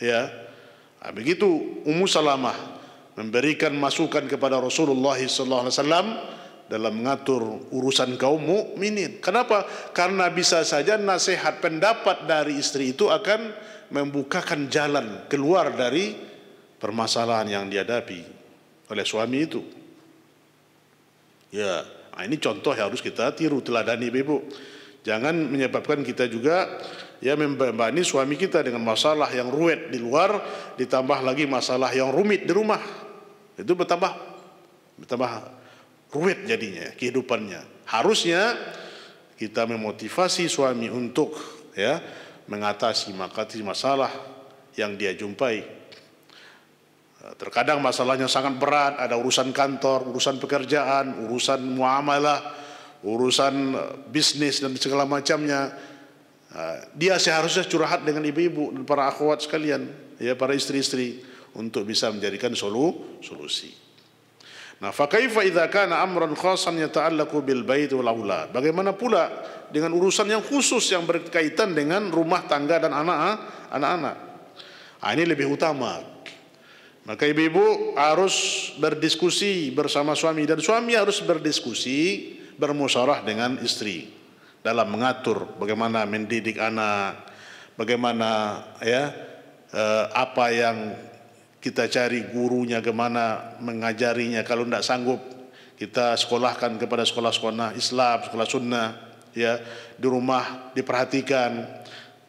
ya. Nah, begitu Ummu Salamah memberikan masukan kepada Rasulullah SAW dalam mengatur urusan kaum mukminin. Kenapa? Karena bisa saja nasihat pendapat dari istri itu akan membukakan jalan keluar dari permasalahan yang dihadapi oleh suami itu. Ya, nah ini contoh yang harus kita tiru, teladani ibu. Jangan menyebabkan kita juga, ya, membebani suami kita dengan masalah yang ruwet di luar, ditambah lagi masalah yang rumit di rumah. Itu bertambah ruwet jadinya kehidupannya. Harusnya kita memotivasi suami untuk, ya, mengatasi masalah yang dia jumpai. Terkadang masalahnya sangat berat, ada urusan kantor, urusan pekerjaan, urusan muamalah, urusan bisnis dan segala macamnya. Dia seharusnya curhat dengan ibu-ibu dan para akhwat sekalian, ya, para istri-istri, untuk bisa menjadikan solusi. Nah, fa kaifa idza kana amran khassan yata'allaqu bil bait wal aulad? Bagaimana pula dengan urusan yang khusus yang berkaitan dengan rumah tangga dan anak-anak? Ini lebih utama. Maka ibu-ibu harus berdiskusi bersama suami, dan suami harus berdiskusi, bermusyawarah dengan istri dalam mengatur bagaimana mendidik anak, bagaimana, ya, apa yang kita cari gurunya, kemana mengajarinya. Kalau tidak sanggup, kita sekolahkan kepada sekolah-sekolah Islam, sekolah sunnah, ya, di rumah diperhatikan,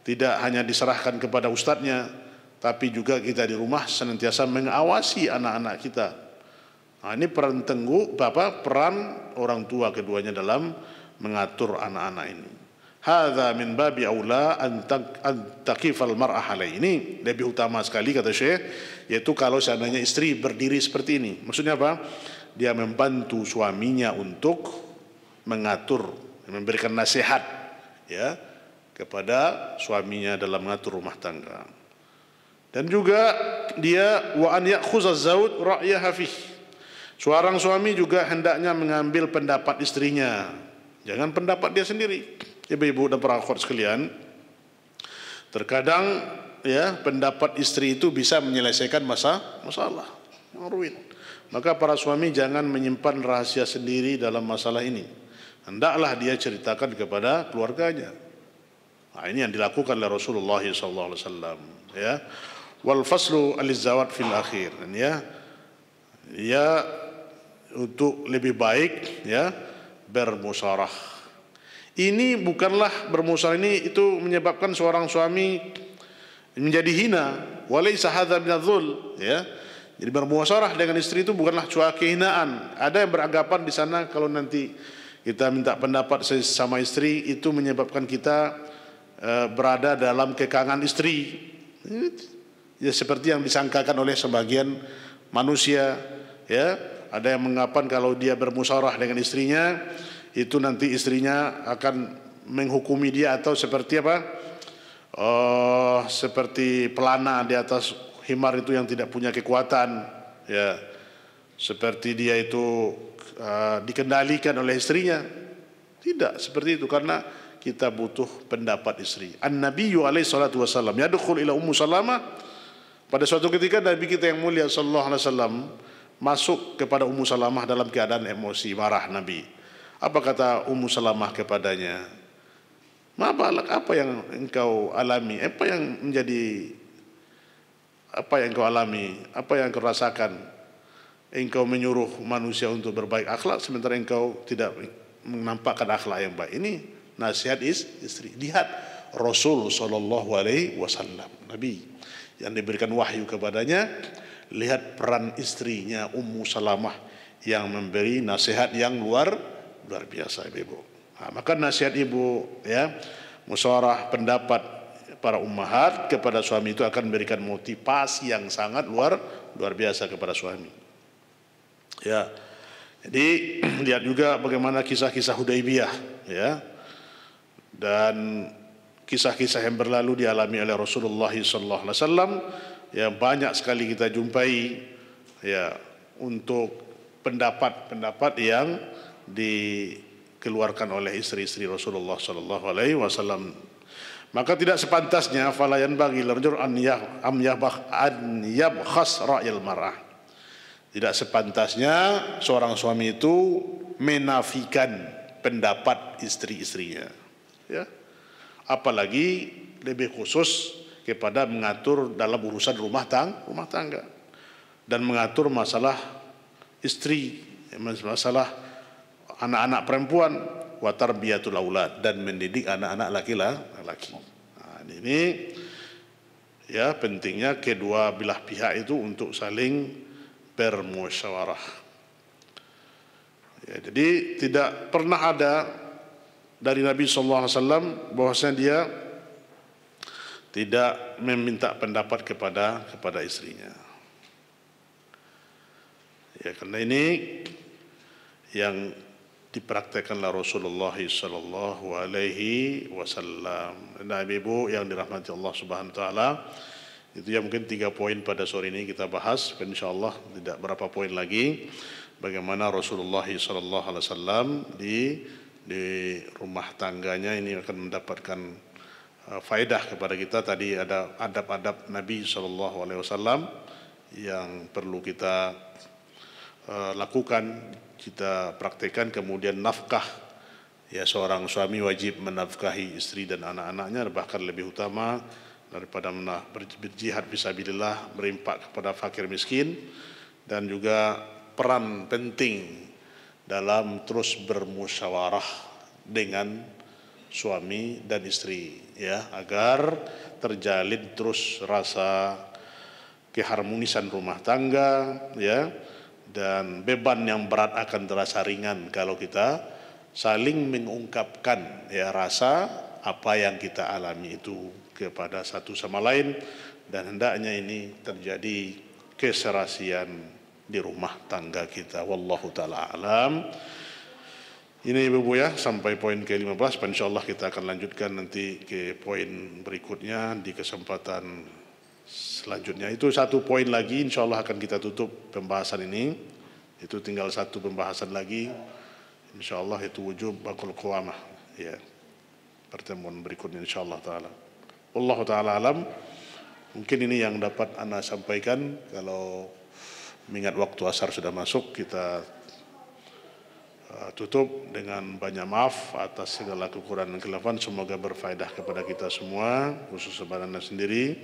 tidak hanya diserahkan kepada ustadznya, tapi juga kita di rumah senantiasa mengawasi anak-anak kita. Nah, ini peran peran orang tua keduanya dalam mengatur anak-anak ini. Hadza min babi aula an taqifal mar'ah alai. Ini lebih utama sekali, kata Syekh, yaitu kalau seandainya istri berdiri seperti ini. Maksudnya apa? Dia membantu suaminya untuk mengatur, memberikan nasihat, ya, kepada suaminya dalam mengatur rumah tangga. Dan juga dia wa an ya'khuzaz zawj ra'yaha fih. Seorang suami juga hendaknya mengambil pendapat istrinya, jangan pendapat dia sendiri. Ibu-ibu dan para akhwat sekalian, terkadang, ya, pendapat istri itu bisa menyelesaikan masalah yang rumit. Maka para suami jangan menyimpan rahasia sendiri dalam masalah ini. Hendaklah dia ceritakan kepada keluarganya. Nah, ini yang dilakukan oleh Rasulullah SAW, ya. Wal faslu al-zawat fil akhir, ya, untuk lebih baik, ya, bermusyawarah. Ini bukanlah bermusyawarah ini itu menyebabkan seorang suami menjadi hina, walaysa hadza minadz-dzul, ya. Jadi bermusyawarah dengan istri itu bukanlah suatu kehinaan. Ada yang beranggapan di sana kalau nanti kita minta pendapat sama istri itu menyebabkan kita berada dalam kekangan istri. Ya, seperti yang disangkakan oleh sebagian manusia, ya. Ada yang mengatakan kalau dia bermusyawarah dengan istrinya, itu nanti istrinya akan menghukumi dia atau seperti apa? Seperti pelana di atas himar itu yang tidak punya kekuatan, ya. seperti dia itu dikendalikan oleh istrinya. Tidak seperti itu, karena kita butuh pendapat istri. An-Nabiyyu alaihi salatu wasallam yadkhul ila Ummu Salamah. Pada suatu ketika Nabi kita yang mulia sallallahu alaihi wasallam masuk kepada Ummu Salamah dalam keadaan emosi, marah Nabi. Apa kata Ummu Salamah kepadanya? Ma balak, apa yang engkau alami? Apa yang engkau alami? Apa yang engkau rasakan? Engkau menyuruh manusia untuk berbaik akhlak sementara engkau tidak menampakkan akhlak yang baik. Ini nasihat istri. Lihat Rasul sallallahu alaihi wasallam, Nabi yang diberikan wahyu kepadanya, lihat peran istrinya Ummu Salamah yang memberi nasihat yang luar biasa, ibu. Nah, maka nasihat ibu, ya, musyawarah pendapat para ummahat kepada suami itu akan memberikan motivasi yang sangat luar biasa kepada suami. Ya, jadi lihat juga bagaimana kisah-kisah Hudaybiyah, ya, dan kisah-kisah yang berlalu dialami oleh Rasulullah sallallahu alaihi wasallam yang banyak sekali kita jumpai, ya, untuk pendapat-pendapat yang dikeluarkan oleh istri-istri Rasulullah sallallahu alaihi wasallam. Maka tidak sepantasnya fala yanbaghi lirajul an yabkhas ra'yal mar'ah. Tidak sepantasnya seorang suami itu menafikan pendapat istri-istrinya, ya. Apalagi lebih khusus kepada mengatur dalam urusan rumah tangga dan mengatur masalah istri, masalah anak-anak perempuan, wa tarbiyatul aulad, dan mendidik anak-anak laki-laki. Nah, ini ya pentingnya kedua belah pihak itu untuk saling bermusyawarah. Ya, jadi tidak pernah ada dari Nabi sallallahu alaihi wasallam bahwasanya dia tidak meminta pendapat kepada istrinya. Ya, karena ini yang dipraktekkanlah Rasulullah sallallahu alaihi wasallam. Nah, ibu yang dirahmati Allah Subhanahu wa taala, itu ya mungkin 3 poin pada sore ini kita bahas, insyaallah tidak berapa poin lagi bagaimana Rasulullah sallallahu alaihi wasallam di rumah tangganya ini akan mendapatkan faedah kepada kita. Tadi ada adab-adab Nabi sallallahu alaihi wasallam yang perlu kita lakukan, kita praktekkan. Kemudian nafkah, ya, seorang suami wajib menafkahi istri dan anak-anaknya, bahkan lebih utama daripada berjihad fisabilillah, berimpak kepada fakir miskin, dan juga peran penting dalam terus bermusyawarah dengan suami dan istri, ya, agar terjalin terus rasa keharmonisan rumah tangga, ya. Dan beban yang berat akan terasa ringan kalau kita saling mengungkapkan, ya, rasa apa yang kita alami itu kepada satu sama lain, dan hendaknya ini terjadi keserasian di rumah tangga kita. Wallahu taala alam. Ini ibu-ibu, ya, sampai poin ke-15. Insyaallah kita akan lanjutkan nanti ke poin berikutnya di kesempatan selanjutnya. Itu 1 poin lagi, insyaallah akan kita tutup pembahasan ini. Itu tinggal 1 pembahasan lagi, insyaallah, itu wujub bakul qawamah, ya, pertemuan berikutnya insyaallah taala. Wallahu taala alam. Mungkin ini yang dapat ana sampaikan. Kalau mengingat waktu asar sudah masuk, kita tutup dengan banyak maaf atas segala kekurangan dan kelakuan. Semoga berfaedah kepada kita semua, khusus sebarana sendiri.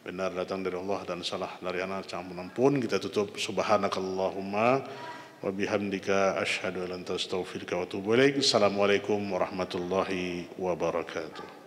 Benar datang dari Allah dan salah dari anak jangan menampun. Kita tutup subhanakallahumma wa bihamdika asyhadu an la ilaha illa anta astaghfiruka wa atubu ilaik. Assalamualaikum warahmatullahi wabarakatuh.